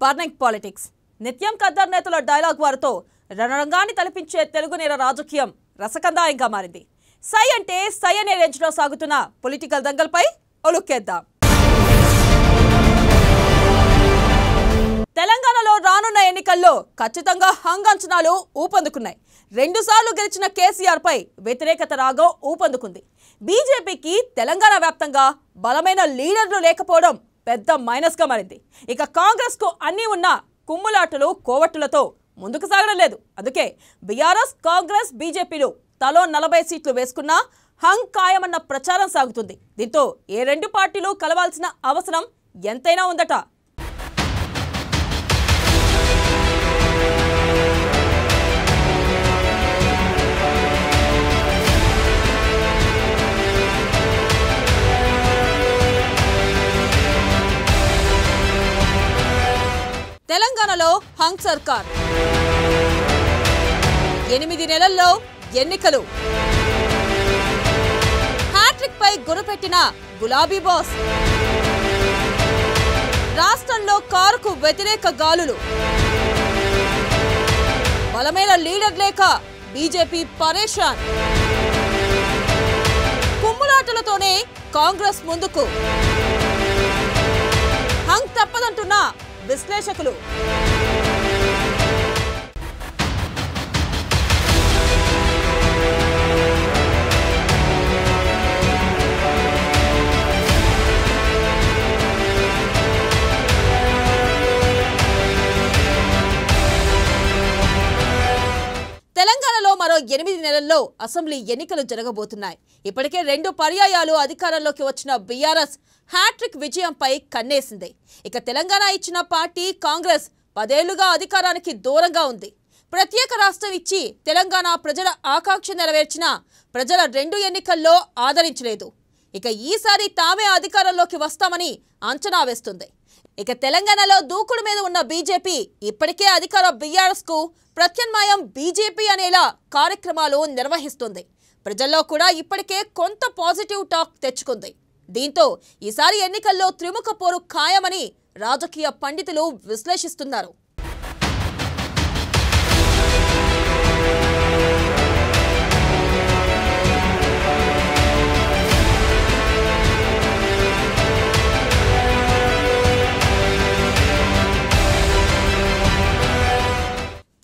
Burning politics. నిత్యం కద్దర్ నేతల dialogue వారితో రణరంగాన్ని తలపించే తెలుగు నేర రాజకీయం రసకందాయంగా మారింది. సై అంటే సై అనే రేంజ్లో సాగుతున్న పొలిటికల్ దంగల్పై ఒలుక్కేద్దాం. తెలంగాణలో రానున్న ఎన్నికల్లో ఖచ్చితంగా హంగ్ అంచనాలు ఊపందుకున్నాయి. 2 సార్లు గెలిచిన కేసీఆర్ పై వ్యతిరేకత రాగం ఊపందుకుంది. బీజేపీకి తెలంగాణ వ్యాప్తంగా బలమైన లీడర్లు లేకపోవడం పెద్ద మైనస్ గా మారింది. ఇక కాంగ్రెస్ కు అన్ని ఉన్న కుమ్ములాటలు కోవట్టులతో ముందుకు సాగడం లేదు. అందుకే బీఆర్ఎస్, కాంగ్రెస్, బీజేపీలు తలో 40 సీట్లు వేసుకున్నా హంగ్ ఖాయమన్న ప్రచారం సాగుతుంది. దీంతో ఏ 2 పార్టీలు కలవాల్సిన అవసరం ఎంతైనా ఉందట. తెలంగాణలో హంగ్ సర్కార్, 8 నెలల్లో ఎన్నికలు, హ్యాట్రిక్ పై గురిపెట్టిన గులాబీ బాస్, రాష్ట్రంలో కారుకు వ్యతిరేక గాలులు, బలమైన లీడర్ లేక బీజేపీ పరేషాన్, కుమ్ములాటలతోనే కాంగ్రెస్ ముందుకు, హంగ్ తప్పదంటున్న విశ్లేషకులు. తెలంగాణలో మరో 8 నెలల్లో అసెంబ్లీ ఎన్నికలు జరగబోతున్నాయి. ఇప్పటికే 2 పర్యాయాలు అధికారంలోకి వచ్చిన బీఆర్ఎస్ హ్యాట్రిక్ విజయంపై కన్నేసింది. ఇక తెలంగాణ ఇచ్చిన పార్టీ కాంగ్రెస్ 10 ఏళ్లుగా అధికారానికి దూరంగా ఉంది. ప్రత్యేక రాష్ట్రం ఇచ్చి తెలంగాణ ప్రజల ఆకాంక్ష నెరవేర్చిన ప్రజల 2 ఎన్నికల్లో ఆదరించలేదు. ఇక ఈసారి తామే అధికారంలోకి వస్తామని అంచనా వేస్తుంది. ఇక తెలంగాణలో దూకుడు మీద ఉన్న బీజేపీ ఇప్పటికే అధికార బీఆర్ఎస్ కు ప్రత్యామ్నాయం బీజేపీ అనేలా కార్యక్రమాలు నిర్వహిస్తుంది. ప్రజల్లో కూడా ఇప్పటికే కొంత పాజిటివ్ టాక్ తెచ్చుకుంది. దీంతో ఈసారి ఎన్నికల్లో త్రిముఖ పోరు ఖాయమని రాజకీయ పండితులు విశ్లేషిస్తున్నారు.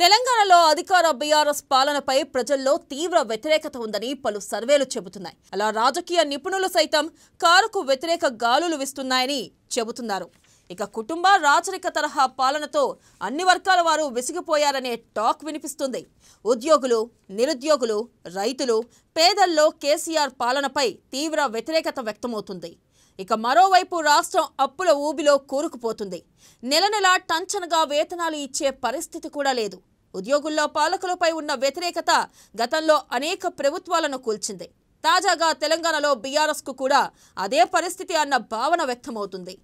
తెలంగాణలో అధికార బీఆర్ఎస్ పాలనపై ప్రజల్లో తీవ్ర వ్యతిరేకత ఉందని పలు సర్వేలు చెబుతున్నాయి. అలా రాజకీయ నిపుణులు సైతం కారుకు వ్యతిరేక గాలులు వీస్తున్నాయని చెబుతున్నారు. ఇక కుటుంబ రాజరిక తరహా పాలనతో అన్ని వర్గాల వారు విసిగిపోయారనే టాక్ వినిపిస్తుంది. ఉద్యోగులు, నిరుద్యోగులు, రైతులు, పేదల్లో కేసీఆర్ పాలనపై తీవ్ర వ్యతిరేకత వ్యక్తమవుతుంది. ఇక మరోవైపు రాష్ట్రం అప్పుల ఊబిలో కూరుకుపోతుంది. నెల నెల టంచనగా వేతనాలు ఇచ్చే పరిస్థితి కూడా లేదు. ఉద్యోగుల్లో పాలకులపై ఉన్న వ్యతిరేకత గతంలో అనేక ప్రభుత్వాలను కూల్చింది. తాజాగా తెలంగాణలో బీఆర్ఎస్ కు కూడా అదే పరిస్థితి అన్న భావన వ్యక్తమవుతుంది.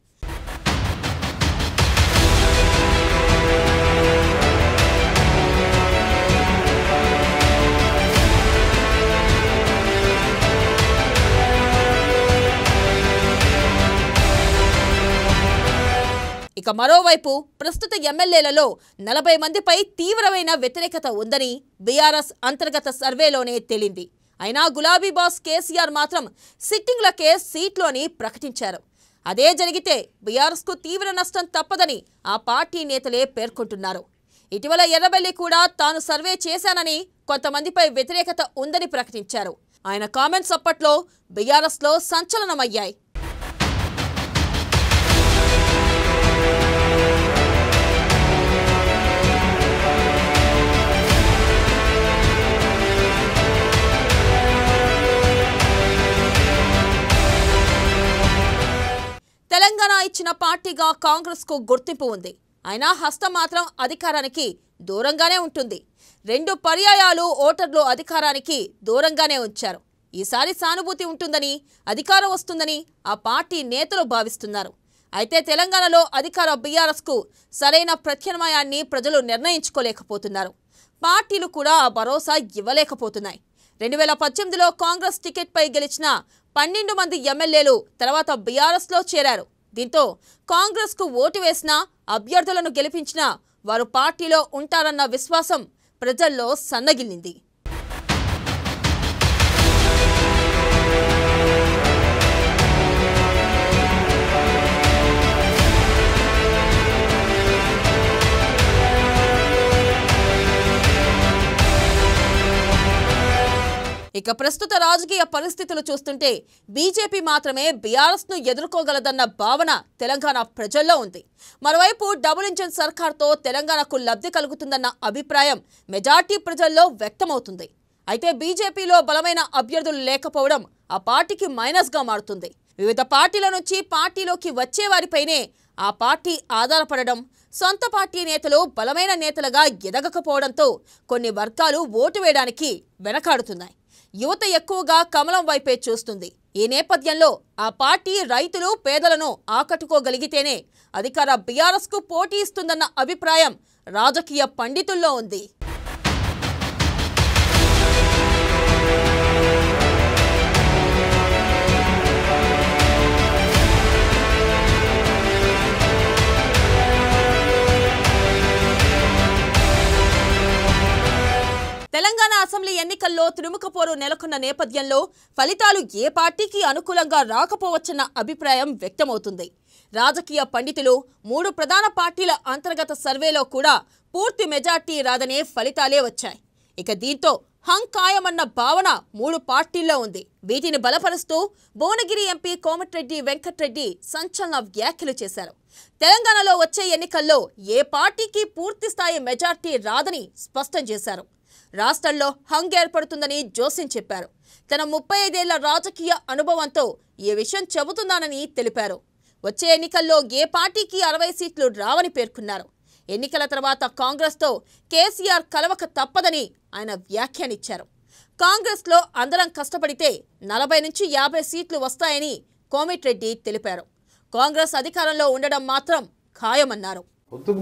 ఇక మరోవైపు ప్రస్తుత ఎమ్మెల్యేలలో 40 మందిపై తీవ్రమైన వ్యతిరేకత ఉందని బీఆర్ఎస్ అంతర్గత సర్వేలోనే తేలింది. అయినా గులాబీ బాస్ కేసీఆర్ మాత్రం సిట్టింగ్లకే సీట్లు అని ప్రకటించారు. అదే జరిగితే బీఆర్ఎస్ కు తీవ్ర నష్టం తప్పదని ఆ పార్టీ నేతలే పేర్కొంటున్నారు. ఇటీవల ఎర్రబెల్లి కూడా తాను సర్వే చేశానని కొంతమందిపై వ్యతిరేకత ఉందని ప్రకటించారు. ఆయన కామెంట్స్ అప్పట్లో బీఆర్ఎస్ లో సంచలనమయ్యాయి. తెలంగాణ ఇచ్చిన పార్టీగా కాంగ్రెస్ కు గుర్తింపు ఉంది. అయినా హస్తం మాత్రం అధికారానికి దూరంగానే ఉంటుంది. 2 పర్యాయాలు ఓటర్లు అధికారానికి దూరంగానే ఉంచారు. ఈసారి సానుభూతి ఉంటుందని, అధికారం వస్తుందని ఆ పార్టీ నేతలు భావిస్తున్నారు. అయితే తెలంగాణలో అధికార బీఆర్ఎస్ కు సరైన ప్రత్యామ్నాయాన్ని ప్రజలు నిర్ణయించుకోలేకపోతున్నారు. పార్టీలు కూడా ఆ భరోసా ఇవ్వలేకపోతున్నాయి. 2018లో కాంగ్రెస్ టికెట్ పై గెలిచిన 12 మంది ఎమ్మెల్యేలు తర్వాత బీఆర్ఎస్ లో చేరారు. దీంతో కాంగ్రెస్కు ఓటు వేసినా అభ్యర్థులను గెలిపించినా వారు పార్టీలో ఉంటారన్న విశ్వాసం ప్రజల్లో సన్నగిల్లింది. ఇక ప్రస్తుత రాజకీయ పరిస్థితులు చూస్తుంటే బీజేపీ మాత్రమే బీఆర్ఎస్ను ఎదుర్కోగలదన్న భావన తెలంగాణ ప్రజల్లో ఉంది. మరోవైపు డబుల్ ఇంజిన్ సర్కార్తో తెలంగాణకు లబ్ధి కలుగుతుందన్న అభిప్రాయం మెజార్టీ ప్రజల్లో వ్యక్తమవుతుంది. అయితే బీజేపీలో బలమైన అభ్యర్థులు లేకపోవడం ఆ పార్టీకి మైనస్గా మారుతుంది. వివిధ పార్టీల నుంచి పార్టీలోకి వచ్చేవారిపైనే ఆ పార్టీ ఆధారపడడం, సొంత పార్టీ నేతలు బలమైన నేతలుగా ఎదగకపోవడంతో కొన్ని వర్గాలు ఓటు వేయడానికి వెనకాడుతున్నాయి. యువత ఎక్కువగా కమలం వైపే చూస్తుంది. ఈ నేపథ్యంలో ఆ పార్టీ రైతులు, పేదలను ఆకట్టుకోగలిగితేనే అధికార బీఆర్ఎస్కు పోటీ ఇస్తుందన్న అభిప్రాయం రాజకీయ పండితుల్లో ఉంది. తెలంగాణ అసెంబ్లీ ఎన్నికల్లో త్రిముఖపోరు నెలకొన్న నేపథ్యంలో ఫలితాలు ఏ పార్టీకి అనుకూలంగా రాకపోవచ్చన్న అభిప్రాయం వ్యక్తమవుతుంది. రాజకీయ పండితులు 3 ప్రధాన పార్టీల అంతర్గత సర్వేలో కూడా పూర్తి మెజార్టీ రాదనే ఫలితాలే వచ్చాయి. ఇక దీంతో హంకాయమన్న భావన 3 పార్టీల్లో ఉంది. వీటిని బలపరుస్తూ భువనగిరి ఎంపీ కోమటిరెడ్డి వెంకటరెడ్డి సంచలన వ్యాఖ్యలు చేశారు. తెలంగాణలో వచ్చే ఎన్నికల్లో ఏ పార్టీకి పూర్తి స్థాయి మెజార్టీ రాదని స్పష్టం చేశారు. రాష్ట్రంలో హంగ్ ఏర్పడుతుందని జోస్యం చెప్పారు. తన 35 ఏళ్ల రాజకీయ అనుభవంతో ఈ విషయం చెబుతున్నానని తెలిపారు. వచ్చే ఎన్నికల్లో ఏ పార్టీకి 60 సీట్లు రావని పేర్కొన్నారు. ఎన్నికల తర్వాత కాంగ్రెస్తో కేసీఆర్ కలవక తప్పదని ఆయన వ్యాఖ్యానించారు. కాంగ్రెస్లో అందరం కష్టపడితే 40 నుంచి 50 సీట్లు వస్తాయని కోమటిరెడ్డి తెలిపారు. కాంగ్రెస్ అధికారంలో ఉండడం మాత్రం ఖాయమన్నారు.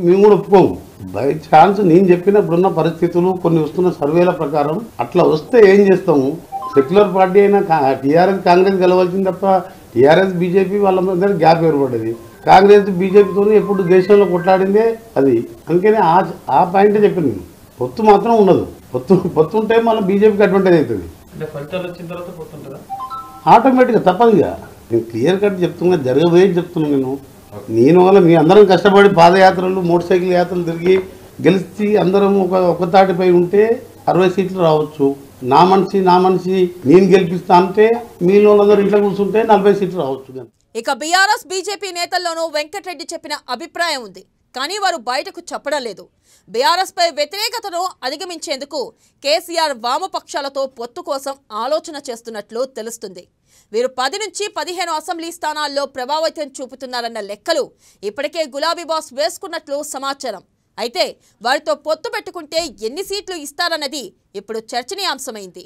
మేము కూడా ఒప్పుకోము. బై ఛాన్స్ నేను చెప్పినప్పుడున్న పరిస్థితులు కొన్ని వస్తున్న సర్వేల ప్రకారం అట్లా వస్తే ఏం చేస్తాము? సెక్యులర్ పార్టీ అయినా టీఆర్ఎస్ కాంగ్రెస్ గెలవాల్సింది తప్ప టీఆర్ఎస్ బీజేపీ వాళ్ళ మధ్య గ్యాప్ ఏర్పడ్డది. కాంగ్రెస్ బీజేపీతో ఎప్పుడు దేశంలో కొట్లాడిందే అది. అందుకని ఆ పాయింటే చెప్పాను నేను. పొత్తు మాత్రం ఉండదు. పొత్తు ఉంటే మళ్ళీ బీజేపీకి అడ్వాంటేజ్ అవుతుంది. ఆటోమేటిక్గా తప్పదుగా. నేను క్లియర్ కట్ చెప్తున్నా, జరగబోయేది చెప్తున్నాను. నేను వల్ల మీ అందరం కష్టపడి పాదయాత్రలు, మోటార్ సైకిల్ యాత్రలు తిరిగి గెలిచి అందరం ఒక తాటిపై ఉంటే 60 సీట్లు రావచ్చు. నా మనిషి నేను గెలిపిస్తా అంటే మీలో అందరూ ఇంట్లో కూర్చుంటే 40 సీట్లు రావచ్చు. ఇక బీఆర్ఎస్ బీజేపీ నేతల్లోనూ వెంకటరెడ్డి చెప్పిన అభిప్రాయం ఉంది. కానీ వారు బయటకు చెప్పడం లేదు. బీఆర్ఎస్పై వ్యతిరేకతను అధిగమించేందుకు కేసీఆర్ వామపక్షాలతో పొత్తు కోసం ఆలోచన చేస్తున్నట్లు తెలుస్తుంది. వీరు 10 నుంచి 15 అసెంబ్లీ స్థానాల్లో ప్రభావితం చూపుతున్నారన్న లెక్కలు ఇప్పటికే గులాబీ బాస్ వేసుకున్నట్లు సమాచారం. అయితే వారితో పొత్తు పెట్టుకుంటే ఎన్ని సీట్లు ఇస్తారన్నది ఇప్పుడు చర్చనీయాంశమైంది.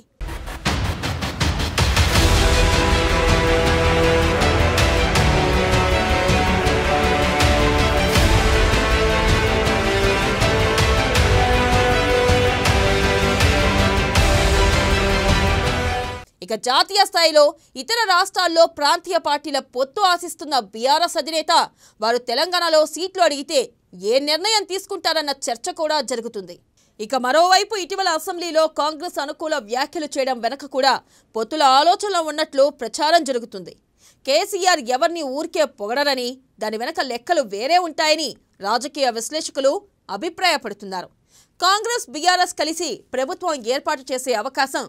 ఇక జాతీయ స్థాయిలో ఇతర రాష్ట్రాల్లో ప్రాంతీయ పార్టీల పొత్తు ఆశిస్తున్న బీఆర్ఎస్ అధినేత వారు తెలంగాణలో సీట్లు అడిగితే ఏ నిర్ణయం తీసుకుంటారన్న చర్చ కూడా జరుగుతుంది. ఇక మరోవైపు ఇటీవల అసెంబ్లీలో కాంగ్రెస్ అనుకూల వ్యాఖ్యలు చేయడం వెనక కూడా పొత్తుల ఆలోచనలో ఉన్నట్లు ప్రచారం జరుగుతుంది. కేసీఆర్ ఎవరిని ఊరికే పొగడరని, దాని వెనక లెక్కలు వేరే ఉంటాయని రాజకీయ విశ్లేషకులు అభిప్రాయపడుతున్నారు. కాంగ్రెస్ బీఆర్ఎస్ కలిసి ప్రభుత్వం ఏర్పాటు చేసే అవకాశం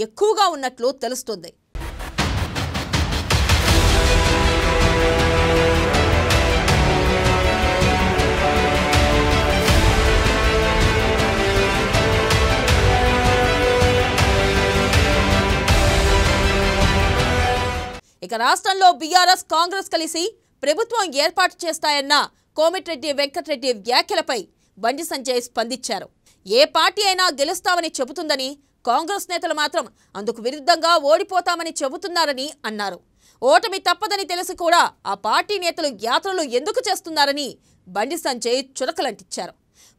ఎక్కువగా ఉన్నట్లు తెలుస్తుంది. ఇక రాష్ట్రంలో బీఆర్ఎస్ కాంగ్రెస్ కలిసి ప్రభుత్వం ఏర్పాటు చేస్తాయన్న కోమటిరెడ్డి వెంకటరెడ్డి వ్యాఖ్యలపై బండి సంజయ్ స్పందించారు. ఏ పార్టీ అయినా గెలుస్తామని చెబుతుందని, కాంగ్రెస్ నేతలు మాత్రం అందుకు విరుద్ధంగా ఓడిపోతామని చెబుతున్నారని అన్నారు. ఓటమి తప్పదని తెలిసి కూడా ఆ పార్టీ నేతలు యాత్రలు ఎందుకు చేస్తున్నారని బండి సంజయ్ చురకలంటించారు.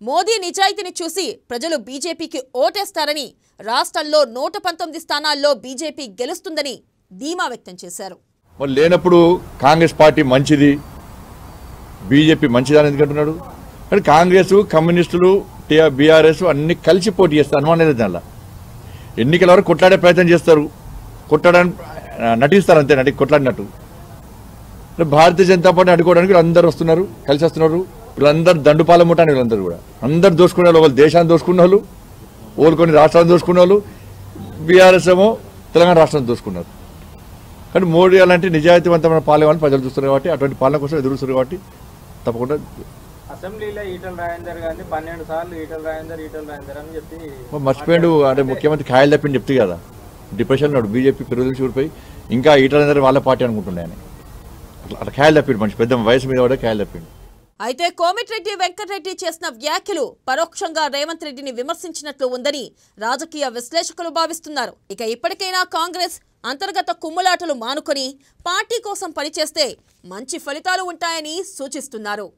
మోదీ నిజాయితీని చూసి ప్రజలు బీజేపీకి ఓటేస్తారని, రాష్ట్రంలో 119 స్థానాల్లో బీజేపీ గెలుస్తుందని ధీమా వ్యక్తం చేశారు. లేనప్పుడు కాంగ్రెస్ పార్టీ మంచిది, బీజేపీ మంచిదని ఎందుకంటున్నాడు? కానీ కాంగ్రెస్, కమ్యూనిస్టులు, బీఆర్ఎస్ అన్ని కలిసి పోటీ చేస్తారు. అనుమానం లేదు దానిలో. ఎన్నికల వరకు కొట్లాడే ప్రయత్నం చేస్తారు, కొట్లాడడానికి నటిస్తారు, అంతే కొట్లాడినట్టు. భారతీయ జనతా పార్టీ అడ్డుకోవడానికి వీళ్ళందరూ వస్తున్నారు, కలిసి వస్తున్నారు. వీళ్ళందరూ దండుపాల ముఠాని, వీళ్ళందరూ కూడా అందరు దోసుకునే వాళ్ళు. దేశాన్ని దోసుకున్న వాళ్ళు, కొన్ని రాష్ట్రాలను దోసుకున్న వాళ్ళు. బీఆర్ఎస్ ఏమో తెలంగాణ రాష్ట్రాన్ని దోసుకున్నారు. కానీ మోడీ అలాంటి నిజాయితీవంతమైన పాలన ప్రజలు చూస్తున్నారు కాబట్టి, అటువంటి పాలన కోసం ఎదురుస్తున్నారు కాబట్టి తప్పకుండా. అసెంబ్లీలో ఈటల రాజేందర్ గారిని 12 సార్లు ఈటల రాజేందర్ అని చెప్పి మర్చిపోయాడు. అంటే ముఖ్యమంత్రి ఖాయలు తప్పింది చెప్తే కదా, డిప్రెషన్ ఉన్నాడు. బీజేపీ పెరుగుదల చూడిపోయి ఇంకా ఈటల రాజేందర్ వాళ్ళ పార్టీ అనుకుంటున్నాయి అని అట్లా ఖాయలు తప్పిండు. మనిషి పెద్ద వయసు మీద కూడా ఖాయలు తప్పిండు. అయితే కోమటిరెడ్డి వెంకటరెడ్డి చేసిన వ్యాఖ్యలు పరోక్షంగా రేవంత్ రెడ్డిని విమర్శించినట్లు ఉందని రాజకీయ విశ్లేషకులు భావిస్తున్నారు. ఇక ఇప్పటికైనా కాంగ్రెస్ అంతర్గత కుమ్ములాటలు మానుకొని పార్టీ కోసం పనిచేస్తే మంచి ఫలితాలు ఉంటాయని సూచిస్తున్నారు.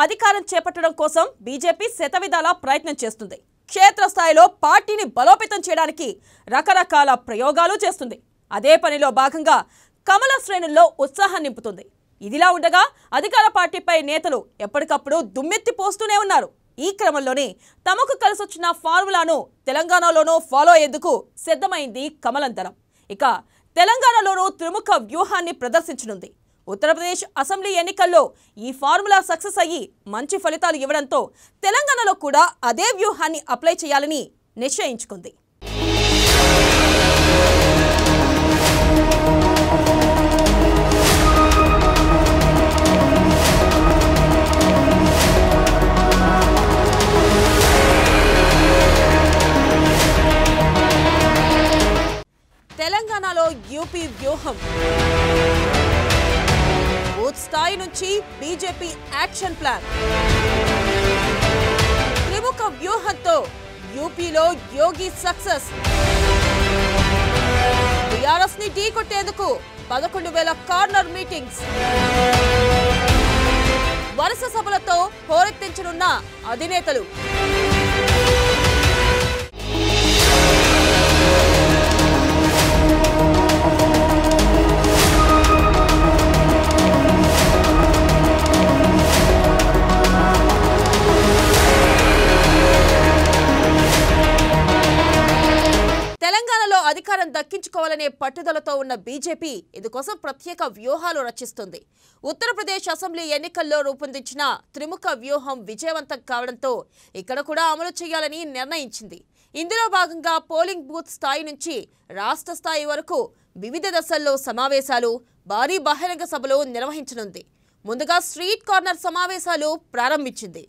అధికారం చేపట్టడం కోసం బీజేపీ శతవిధాలా ప్రయత్నం చేస్తుంది. క్షేత్రస్థాయిలో పార్టీని బలోపేతం చేయడానికి రకరకాల ప్రయోగాలు చేస్తుంది. అదే పనిలో భాగంగా కమల శ్రేణుల్లో ఉత్సాహం నింపుతుంది. ఇదిలా ఉండగా అధికార పార్టీపై నేతలు ఎప్పటికప్పుడు దుమ్మెత్తి పోస్తూనే ఉన్నారు. ఈ క్రమంలోనే తమకు కలిసొచ్చిన ఫార్ములాను తెలంగాణలోనూ ఫాలో అయ్యేందుకు సిద్ధమైంది కమలం దళం. ఇక తెలంగాణలోనూ త్రిముఖ వ్యూహాన్ని ప్రదర్శించనుంది. ఉత్తరప్రదేశ్ అసెంబ్లీ ఎన్నికల్లో ఈ ఫార్ములా సక్సెస్ అయ్యి మంచి ఫలితాలు ఇవ్వడంతో తెలంగాణలో కూడా అదే వ్యూహాన్ని అప్లై చేయాలని నిశ్చయించుకుంది. తెలంగాణలో యూపీ వ్యూహం. బూత్ స్థాయి నుంచి బీజేపీ యాక్షన్ ప్లాన్. త్రిముఖ వ్యూహంతో యూపీలో యోగి సక్సెస్. టీఆర్ఎస్ ని ఢీ కొట్టేందుకు 11,000 కార్నర్ మీటింగ్స్. వరుస సభలతో హోరెత్తించనున్న అధినేతలు. తెలంగాణలో అధికారం దక్కించుకోవాలనే పట్టుదలతో ఉన్న బీజేపీ ఇందుకోసం ప్రత్యేక వ్యూహాలు రచిస్తుంది. ఉత్తరప్రదేశ్ అసెంబ్లీ ఎన్నికల్లో రూపొందించిన త్రిముఖ వ్యూహం విజయవంతం కావడంతో ఇక్కడ కూడా అమలు చేయాలని నిర్ణయించింది. ఇందులో భాగంగా పోలింగ్ బూత్ స్థాయి నుంచి రాష్ట్ర స్థాయి వరకు వివిధ దశల్లో సమావేశాలు, భారీ బహిరంగ సభలు నిర్వహించనుంది. ముందుగా స్ట్రీట్ కార్నర్ సమావేశాలు ప్రారంభించింది.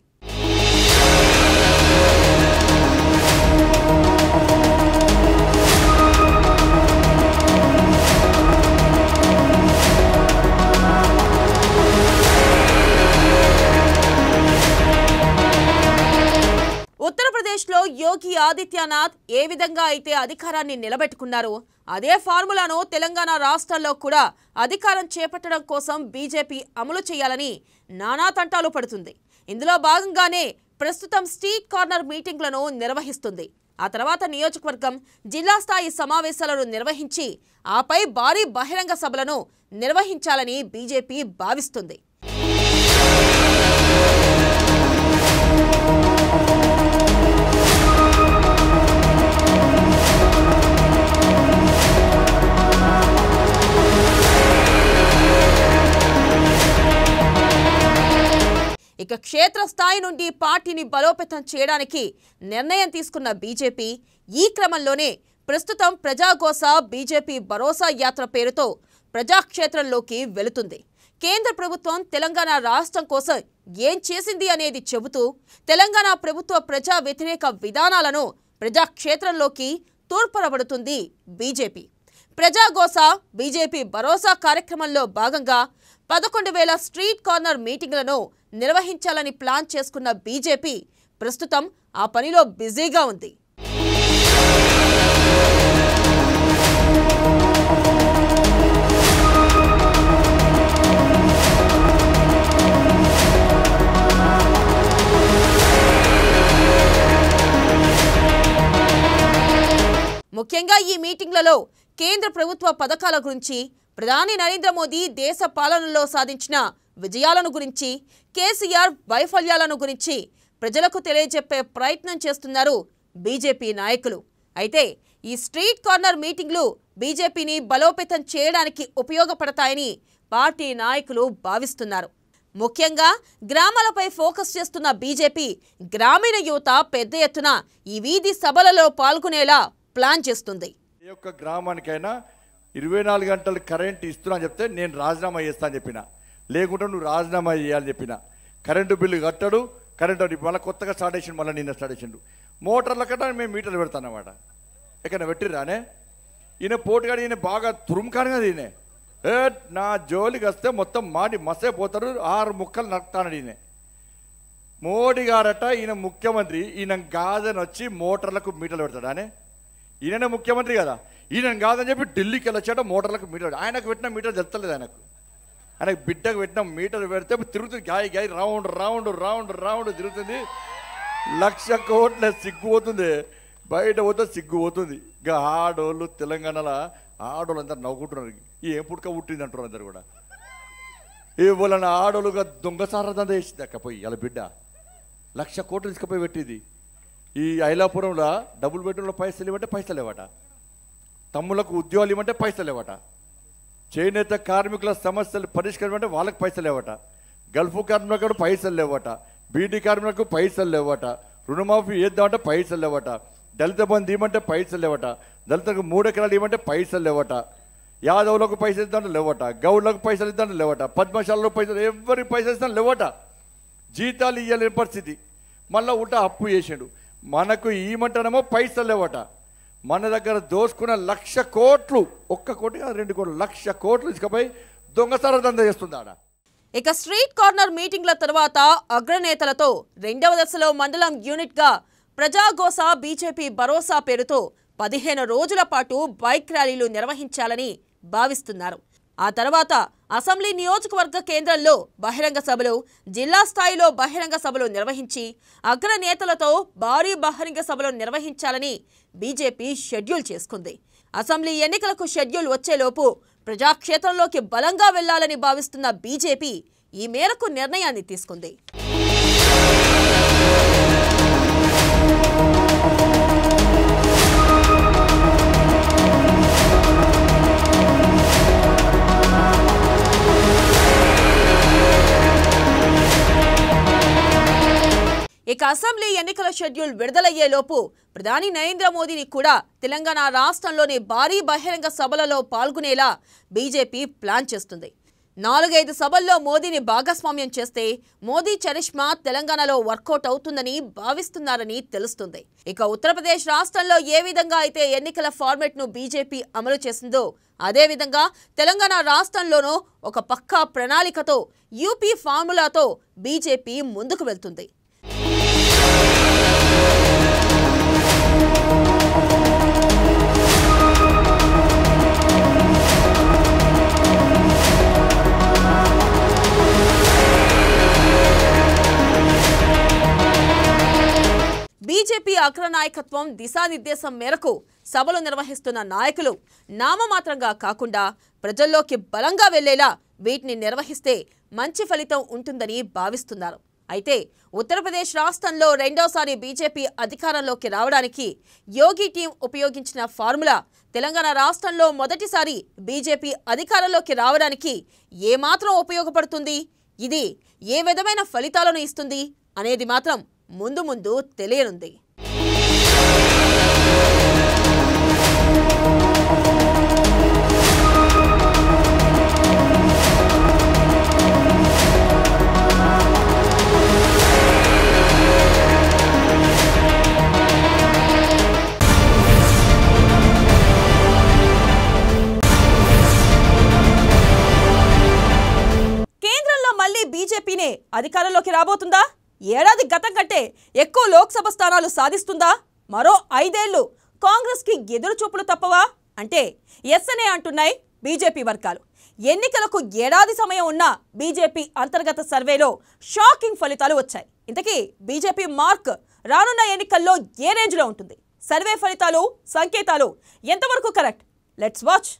ఉత్తరప్రదేశ్లో యోగి ఆదిత్యనాథ్ ఏ విధంగా అయితే అధికారాన్ని నిలబెట్టుకున్నారో అదే ఫార్ములాను తెలంగాణ రాష్ట్రాల్లో కూడా అధికారం చేపట్టడం కోసం బీజేపీ అమలు చేయాలని నానా తంటాలు పడుతుంది. ఇందులో భాగంగానే ప్రస్తుతం స్ట్రీట్ కార్నర్ మీటింగ్లను నిర్వహిస్తుంది. ఆ తర్వాత నియోజకవర్గం, జిల్లా స్థాయి సమావేశాలను నిర్వహించి ఆపై భారీ బహిరంగ సభలను నిర్వహించాలని బీజేపీ భావిస్తుంది. ఇక క్షేత్రస్థాయి నుండి పార్టీని బలోపేతం చేయడానికి నిర్ణయం తీసుకున్న బీజేపీ ఈ క్రమంలోనే ప్రస్తుతం ప్రజాగోస బీజేపీ భరోసా యాత్ర పేరుతో ప్రజాక్షేత్రంలోకి వెళుతుంది. కేంద్ర ప్రభుత్వం తెలంగాణ రాష్ట్రం కోసం ఏం చేసింది అనేది చెబుతూ తెలంగాణ ప్రభుత్వ ప్రజా వ్యతిరేక విధానాలను ప్రజాక్షేత్రంలోకి తూర్పరబడుతుంది బీజేపీ. ప్రజాగోస బీజేపీ భరోసా కార్యక్రమంలో భాగంగా 11,000 స్ట్రీట్ కార్నర్ మీటింగ్లను నిర్వహించాలని ప్లాన్ చేసుకున్న బీజేపీ ప్రస్తుతం ఆ పనిలో బిజీగా ఉంది. ముఖ్యంగా ఈ మీటింగ్లలో కేంద్ర ప్రభుత్వ పథకాల గురించి, ప్రధాని నరేంద్ర మోదీ దేశ పాలనలో సాధించిన విజయాలను గురించి, కేసీఆర్ వైఫల్యాలను గురించి ప్రజలకు తెలియజెప్పే ప్రయత్నం చేస్తున్నారు బీజేపీ నాయకులు. అయితే ఈ స్ట్రీట్ కార్నర్ మీటింగ్లు బీజేపీని బలోపేతం చేయడానికి ఉపయోగపడతాయని పార్టీ నాయకులు భావిస్తున్నారు. ముఖ్యంగా గ్రామాలపై ఫోకస్ చేస్తున్న బీజేపీ గ్రామీణ యువత పెద్ద ఎత్తున ఈ వీధి సభలలో పాల్గొనేలా ప్లాన్ చేస్తుంది. ఏ ఒక్క గ్రామానికైనా 24 గంటలు కరెంట్ ఇస్తున్నా చెప్తే నేను రాజీనామా చేస్తా అని చెప్పిన, లేకుంటే నువ్వు రాజీనామా చేయాలని చెప్పిన. కరెంటు బిల్లు కట్టడు, కరెంటు మళ్ళీ కొత్తగా స్టార్ట్ చేసిండు, మళ్ళీ నిన్న స్టార్ట్ చేసిండు. మోటార్ల కట్ట మేము మీటర్లు పెడతాను అన్నమాట. ఎక్కడ పెట్టిరానే ఈయన పోటుగాడు, ఈయన బాగా తురుముకాను కదా ఈయన. నా జోలికి వస్తే మొత్తం మాడి మసే పోతారు, 6 ముక్కలు నడుపుతాడు ఈయన. మోడీ గారట ఈయన ముఖ్యమంత్రి, ఈయన కాదని వచ్చి మోటార్లకు మీటర్లు పెడతాడు. అనే ఈయననే ముఖ్యమంత్రి కదా, ఈయన కాదని చెప్పి ఢిల్లీకి వెళ్ళొచ్చాట మోటార్లకు మీటర్. ఆయనకు పెట్టిన మీటర్ తెలుస్తలేదు, ఆయనకు బిడ్డకు పెట్టిన మీటర్ పెడితే తిరుగుతుంది, గాయ గాయ రౌండ్ రౌండ్ రౌండ్ రౌండ్ తిరుగుతుంది. 1,00,000 కోట్ల సిగ్గు పోతుంది, బయట పోతే సిగ్గు పోతుంది. ఇంకా ఆడోళ్ళు తెలంగాణలో ఆడోళ్ళు అందరు నవ్వుకుంటున్నారు, ఏం పుట్టుక పుట్టింది అంటున్నారు అందరు కూడా. ఇవ్వాలన్న ఆడోళ్ళుగా దొంగసారదంతా వేసింది అక్క పోయి అలా బిడ్డ 1,00,000 కోట్లు తీసుకుపోయి పెట్టింది. ఈ ఐలాపురంలో డబుల్ బెడ్రూమ్లో పైసలు ఇవ్వంటే పైసలు లేవట, తమ్ములకు ఉద్యోగాలు ఇవ్వమంటే పైసలు లేవట, చేనేత కార్మికుల సమస్యలు పరిష్కరించమంటే వాళ్ళకి పైసలు లేవట, గల్ఫ్ కార్మికులకు పైసలు లేవట, బీడీ కార్మికులకు పైసలు లేవట, రుణమాఫీ చేద్దామంటే పైసలు లేవట, దళిత బంధు ఇవ్వమంటే పైసలు లేవట, దళితులకు 3 ఎకరాలు ఇవ్వమంటే పైసలు లేవట, యాదవులకు పైసలు ఇద్దామంటే లేవట, గౌడ్లకు పైసలు ఇద్దామంటే లేవట, పద్మశాలలో పైసలు ఎవరికి పైసలు ఇస్తాను లేవట. జీతాలు ఇవ్వలేని పరిస్థితి, మళ్ళీ ఉల్టా అప్పు చేసాడు. మనకు ఈమంటేనేమో పైసలు లేవట. మన దగ్గర దోసుకున్న 1,00,000 కోట్లు, 1 కోటి 2 కోట్లు, 1,00,000 కోట్లు తీసుకుపోయి దొంగసార దందా చేస్తుంది ఆడ. ఇక స్ట్రీట్ కార్నర్ మీటింగ్ల తర్వాత అగ్రనేతలతో 2వ దశలో మండలం యూనిట్గా ప్రజాగోస బీజేపీ భరోసా పేరుతో 15 రోజుల పాటు బైక్ ర్యాలీలు నిర్వహించాలని భావిస్తున్నారు. ఆ తర్వాత అసెంబ్లీ నియోజకవర్గ కేంద్రంలో బహిరంగ సభలు, జిల్లా స్థాయిలో బహిరంగ సభలు నిర్వహించి అగ్రనేతలతో భారీ బహిరంగ సభలు నిర్వహించాలని బీజేపీ షెడ్యూల్ చేసుకుంది. అసెంబ్లీ ఎన్నికలకు షెడ్యూల్ వచ్చేలోపు ప్రజాక్షేత్రంలోకి బలంగా వెళ్లాలని భావిస్తున్న బీజేపీ ఈ మేరకు నిర్ణయాన్ని తీసుకుంది. ఇక అసెంబ్లీ ఎన్నికల షెడ్యూల్ విడుదలయ్యేలోపు ప్రధాని నరేంద్ర మోదీని కూడా తెలంగాణ రాష్ట్రంలోని భారీ బహిరంగ సభలలో పాల్గొనేలా బీజేపీ ప్లాన్ చేస్తుంది. 4-5 సభల్లో మోదీని భాగస్వామ్యం చేస్తే మోదీ చరిష్మా తెలంగాణలో వర్కౌట్ అవుతుందని భావిస్తున్నారని తెలుస్తుంది. ఇక ఉత్తరప్రదేశ్ రాష్ట్రంలో ఏ విధంగా అయితే ఎన్నికల ఫార్మెట్ను బీజేపీ అమలు చేసిందో అదేవిధంగా తెలంగాణ రాష్ట్రంలోనూ ఒక పక్కా ప్రణాళికతో యూపీ ఫార్ములాతో బీజేపీ ముందుకు వెళ్తుంది. బీజేపీ అగ్రనాయకత్వం దిశానిర్దేశం మేరకు సభలు నిర్వహిస్తున్న నాయకులు నామమాత్రంగా కాకుండా ప్రజల్లోకి బలంగా వెళ్లేలా వీటిని నిర్వహిస్తే మంచి ఫలితం ఉంటుందని భావిస్తున్నారు. అయితే ఉత్తరప్రదేశ్ రాష్ట్రంలో రెండోసారి బీజేపీ అధికారంలోకి రావడానికి యోగి టీం ఉపయోగించిన ఫార్ములా తెలంగాణ రాష్ట్రంలో మొదటిసారి బీజేపీ అధికారంలోకి రావడానికి ఏమాత్రం ఉపయోగపడుతుంది, ఇది ఏ విధమైన ఫలితాలను ఇస్తుంది అనేది మాత్రం ముందు ముందు తెలియనుంది. కేంద్రంలో మళ్ళీ బీజేపీనే అధికారంలోకి రాబోతుందా? ఏడాది గతం కంటే ఎక్కువ లోక్సభ స్థానాలు సాధిస్తుందా? మరో 5 ఏళ్లు కాంగ్రెస్కి ఎదురు చూపులు తప్పవా అంటే ఎస్ అనే అంటున్నాయి బీజేపీ వర్గాలు. ఎన్నికలకు ఏడాది సమయం ఉన్న బీజేపీ అంతర్గత సర్వేలో షాకింగ్ ఫలితాలు వచ్చాయి. ఇంతకీ బీజేపీ మార్క్ రానున్న ఎన్నికల్లో ఏ రేంజ్లో ఉంటుంది? సర్వే ఫలితాలు సంకేతాలు ఎంతవరకు కరెక్ట్? Let's watch.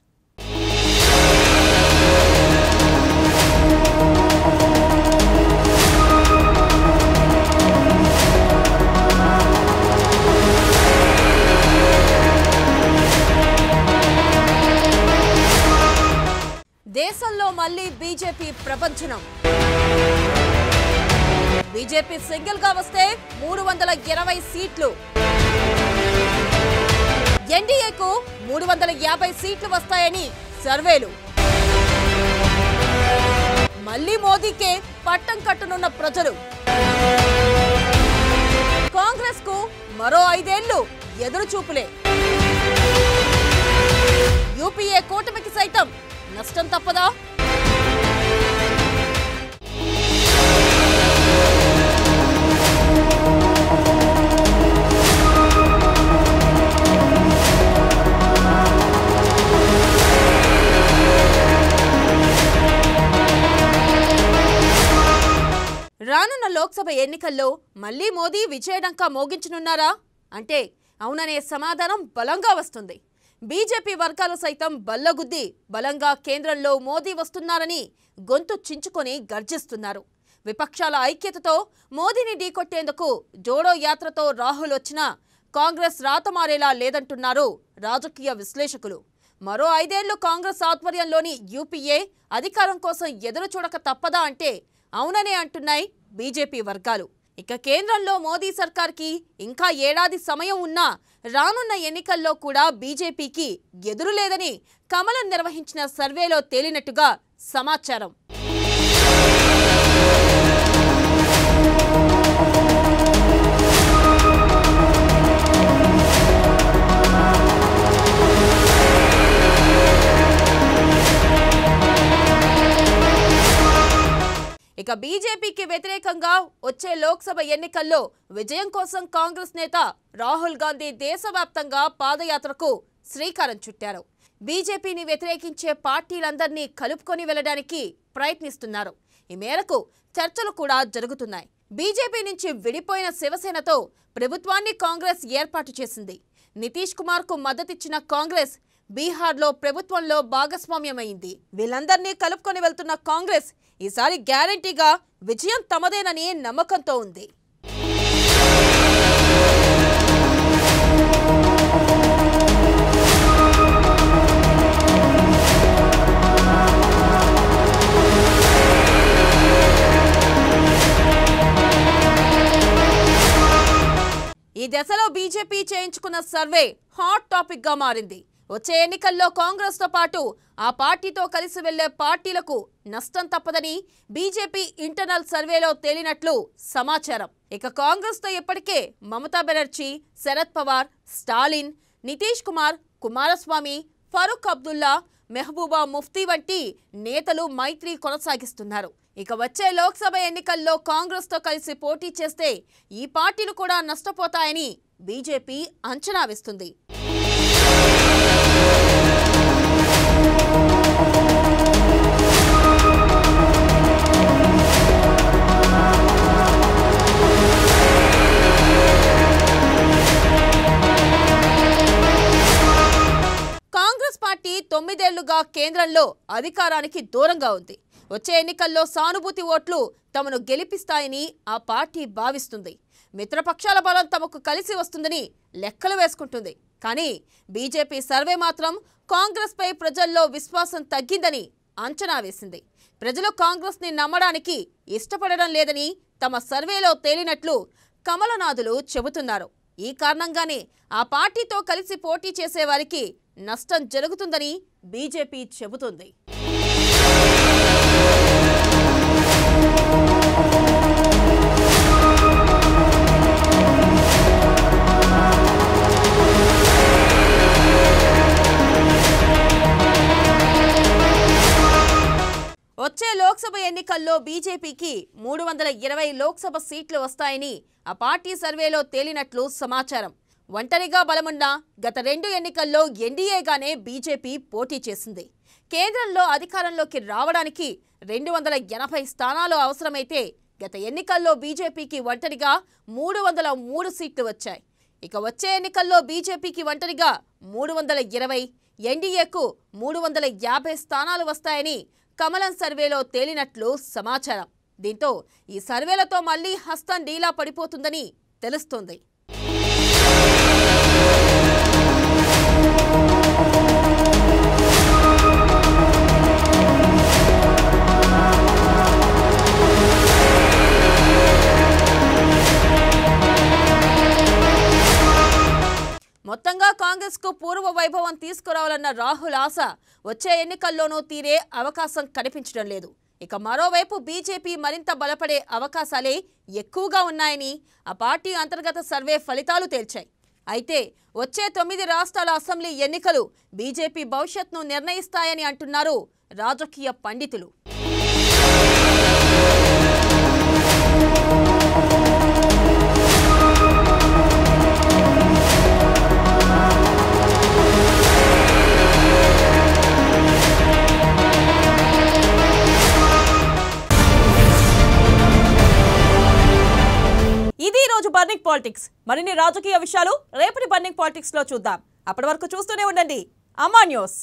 దేశంలో మళ్ళీ బీజేపీ ప్రపంచనం. బీజేపీ సింగిల్ గా వస్తే 320 సీట్లు, ఎన్డీఏకు 350 సీట్లు వస్తాయని సర్వేలు. మళ్ళీ మోదీకే పట్టం కట్టనున్న ప్రజలు. కాంగ్రెస్ కు మరో 5 ఏళ్లు ఎదురు చూపులే. యూపీఏ కూటమికి సైతం నష్టం తప్పదా? రానున్న లోక్సభ ఎన్నికల్లో మళ్లీ మోదీ విజయడంకా మోగించనున్నారా అంటే అవుననే సమాధానం బలంగా వస్తుంది. బీజేపీ వర్గాలు సైతం బల్లగుద్ది బలంగా కేంద్రంలో మోదీ వస్తున్నారని గొంతు చించుకొని గర్జిస్తున్నారు. విపక్షాల ఐక్యతతో మోదీని ఢీకొట్టేందుకు జోడో యాత్రతో రాహుల్ వచ్చినా కాంగ్రెస్ రాతమారేలా లేదంటున్నారు రాజకీయ విశ్లేషకులు. మరో 5 ఏళ్లు కాంగ్రెస్ ఆధ్వర్యంలోని యూపీఏ అధికారం కోసం ఎదురు చూడక తప్పదా అంటే అవుననే అంటున్నాయి బీజేపీ వర్గాలు. ఇక కేంద్రంలో మోదీ సర్కార్కి ఇంకా ఏడాది సమయం ఉన్నా రానున్న ఎన్నికల్లో కూడా బీజేపీకి ఎదురులేదని కమలం నిర్వహించిన సర్వేలో తేలినట్టుగా సమాచారం. ఇక బీజేపీకి వ్యతిరేకంగా వచ్చే లోక్సభ ఎన్నికల్లో విజయం కోసం కాంగ్రెస్ నేత రాహుల్ గాంధీ దేశవ్యాప్తంగా పాదయాత్రకు శ్రీకారం చుట్టారు. బీజేపీని వ్యతిరేకించే పార్టీలందరినీ కలుపుకొని వెళ్లడానికి ప్రయత్నిస్తున్నారు. ఈ మేరకు చర్చలు కూడా జరుగుతున్నాయి. బీజేపీ నుంచి విడిపోయిన శివసేనతో ప్రభుత్వాన్ని కాంగ్రెస్ ఏర్పాటు చేసింది. నితీష్ కుమార్ కు మద్దతిచ్చిన కాంగ్రెస్ బీహార్లో ప్రభుత్వంలో భాగస్వామ్యమైంది. వీళ్ళందరినీ కలుపుకొని వెళ్తున్న కాంగ్రెస్ ఈసారి గ్యారంటీగా విజయం తమదేనని నమ్మకంతో ఉంది. ఈ దశలో బీజేపీ చేయించుకున్న సర్వే హాట్ టాపిక్ గా మారింది. వచ్చే ఎన్నికల్లో కాంగ్రెస్ తో పాటు ఆ పార్టీతో కలిసి వెళ్లే పార్టీలకు నష్టం తప్పదని బీజేపీ ఇంటర్నల్ సర్వేలో తేలినట్లు సమాచారం. ఇక కాంగ్రెస్ తో ఇప్పటికే మమతా బెనర్జీ, శరద్ పవార్, స్టాలిన్, నితీష్ కుమార్, కుమారస్వామి, ఫరూక్ అబ్దుల్లా, మెహబూబా ముఫ్తీ వంటి నేతలు మైత్రి కొనసాగిస్తున్నారు. ఇక వచ్చే లోక్సభ ఎన్నికల్లో కాంగ్రెస్ తో కలిసి పోటీ చేస్తే ఈ పార్టీలు కూడా నష్టపోతాయని బీజేపీ అంచనా వేస్తుంది. కాంగ్రెస్ పార్టీ 9 ఏళ్లుగా కేంద్రంలో అధికారానికి దూరంగా ఉంది. వచ్చే ఎన్నికల్లో సానుభూతి ఓట్లు తమను గెలిపిస్తాయని ఆ పార్టీ భావిస్తుంది. మిత్రపక్షాల బలం తమకు కలిసి వస్తుందని లెక్కలు వేసుకుంటుంది. కానీ బీజేపీ సర్వే మాత్రం కాంగ్రెస్ పై ప్రజల్లో విశ్వాసం తగ్గిందని అంచనా వేసింది. ప్రజలు కాంగ్రెస్ ని నమ్మడానికి ఇష్టపడడం లేదని తమ సర్వేలో తేలినట్లు కమలనాథులు చెబుతున్నారు. ఈ కారణంగానే ఆ పార్టీతో కలిసి పోటీ చేసే వారికి నష్టం జరుగుతుందని బీజేపీ చెబుతుంది. వచ్చే లోక్సభ ఎన్నికల్లో బీజేపీకి 320 లోక్సభ సీట్లు వస్తాయని ఆ పార్టీ సర్వేలో తేలినట్లు సమాచారం. ఒంటరిగా బలమున్న గత 2 ఎన్నికల్లో ఎన్డీఏగానే బీజేపీ పోటీ చేసింది. కేంద్రంలో అధికారంలోకి రావడానికి 280 స్థానాలు అవసరమైతే గత ఎన్నికల్లో బీజేపీకి ఒంటరిగా 303 సీట్లు వచ్చాయి. ఇక వచ్చే ఎన్నికల్లో బీజేపీకి ఒంటరిగా 320, ఎన్డీఏకు 350 స్థానాలు వస్తాయని కమలం సర్వేలో తేలినట్లు సమాచారం. దీంతో ఈ సర్వేలతో మళ్లీ హస్తం డీలా పడిపోతుందని తెలుస్తోంది. మొత్తంగా కాంగ్రెస్ కు పూర్వ వైభవం తీసుకురావాలన్న రాహుల్ ఆశ వచ్చే ఎన్నికల్లోనూ తీరే అవకాశం కనిపించడం లేదు. ఇక మరోవైపు బీజేపీ మరింత బలపడే అవకాశాలే ఎక్కువగా ఉన్నాయని ఆ పార్టీ అంతర్గత సర్వే ఫలితాలు తేల్చాయి. అయితే వచ్చే 9 రాష్ట్రాల అసెంబ్లీ ఎన్నికలు బీజేపీ భవిష్యత్తును నిర్ణయిస్తాయని అంటున్నారు రాజకీయ పండితులు. ఇది రోజు బర్నింగ్ పాలిటిక్స్. మరిన్ని రాజకీయ విషయాలు రేపటి బర్నింగ్ పాలిటిక్స్ లో చూద్దాం. అప్పటి వరకు చూస్తూనే ఉండండి అమ్మా న్యూస్.